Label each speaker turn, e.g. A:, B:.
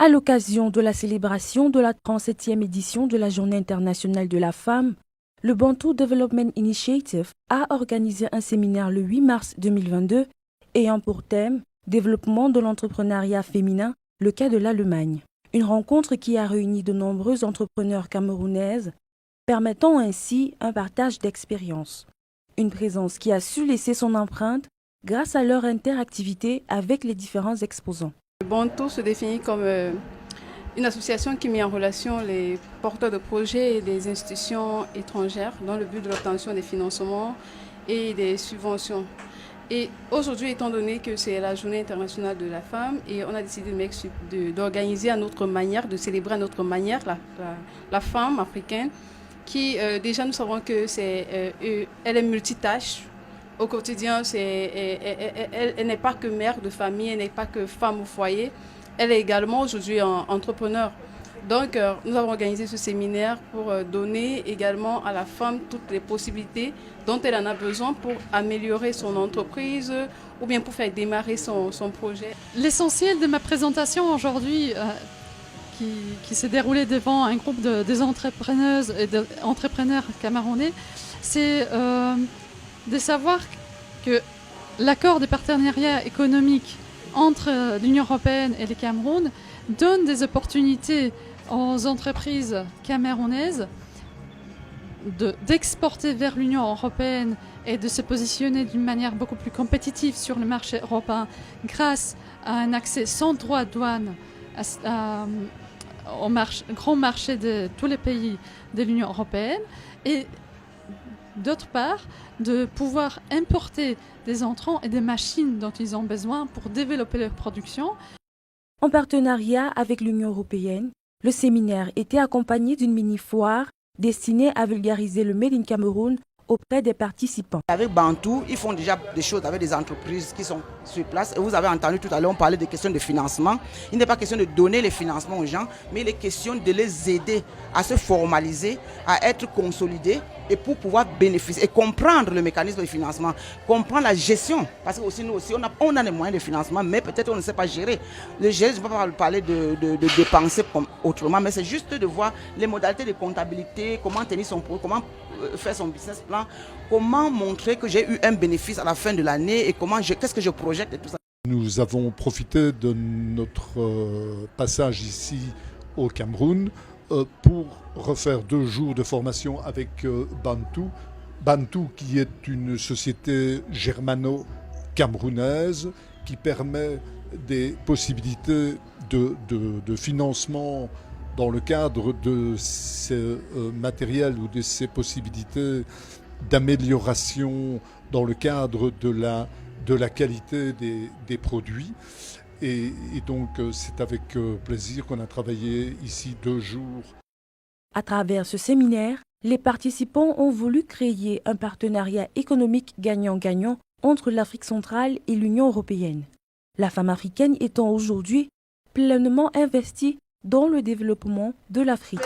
A: À l'occasion de la célébration de la 37e édition de la Journée internationale de la femme, le Bantu Development Initiative a organisé un séminaire le 8 mars 2022 ayant pour thème « Développement de l'entrepreneuriat féminin, le cas de l'Allemagne ». Une rencontre qui a réuni de nombreux entrepreneurs camerounaises, permettant ainsi un partage d'expériences. Une présence qui a su laisser son empreinte grâce à leur interactivité avec les différents exposants.
B: Le Bantu se définit comme une association qui met en relation les porteurs de projets et des institutions étrangères dans le but de l'obtention des financements et des subventions. Et aujourd'hui, étant donné que c'est la Journée internationale de la femme, et on a décidé d'organiser à notre manière, de célébrer à notre manière la femme africaine, qui déjà nous savons que elle est multitâche. Au quotidien, elle n'est pas que mère de famille, elle n'est pas que femme au foyer, elle est également aujourd'hui entrepreneur. Donc, nous avons organisé ce séminaire pour donner également à la femme toutes les possibilités dont elle en a besoin pour améliorer son entreprise ou bien pour faire démarrer son projet.
C: L'essentiel de ma présentation aujourd'hui, qui s'est déroulée devant un groupe des entrepreneuses et d'entrepreneurs camerounais, c'est de savoir que l'accord de partenariat économique entre l'Union européenne et le Cameroun donne des opportunités aux entreprises camerounaises d'exporter vers l'Union européenne et de se positionner d'une manière beaucoup plus compétitive sur le marché européen grâce à un accès sans droit de douane au grand marché de tous les pays de l'Union européenne et d'autre part, de pouvoir importer des entrants et des machines dont ils ont besoin pour développer leur production.
A: En partenariat avec l'Union européenne, le séminaire était accompagné d'une mini-foire destinée à vulgariser le Made in Cameroun auprès des participants.
D: Avec Bantu, ils font déjà des choses avec des entreprises qui sont sur place. Et vous avez entendu tout à l'heure, on parlait des questions de financement. Il n'est pas question de donner les financements aux gens, mais il est question de les aider à se formaliser, à être consolidés et pour pouvoir bénéficier et comprendre le mécanisme de financement, comprendre la gestion. Parce que aussi, nous aussi, on a les moyens de financement, mais peut-être on ne sait pas gérer. Le gérer, je ne vais pas parler de dépenser autrement, mais c'est juste de voir les modalités de comptabilité, comment tenir son produit, comment faire son business plan, comment montrer que j'ai eu un bénéfice à la fin de l'année et qu'est-ce que je projette et tout ça.
E: Nous avons profité de notre passage ici au Cameroun pour refaire 2 jours de formation avec Bantu. Bantu qui est une société germano-camerounaise qui permet des possibilités de financement dans le cadre de ces matériels ou de ces possibilités d'amélioration dans le cadre de la qualité des produits. Et donc, c'est avec plaisir qu'on a travaillé ici 2 jours.
A: À travers ce séminaire, les participants ont voulu créer un partenariat économique gagnant-gagnant entre l'Afrique centrale et l'Union européenne. La femme africaine étant aujourd'hui pleinement investie dans le développement de l'Afrique.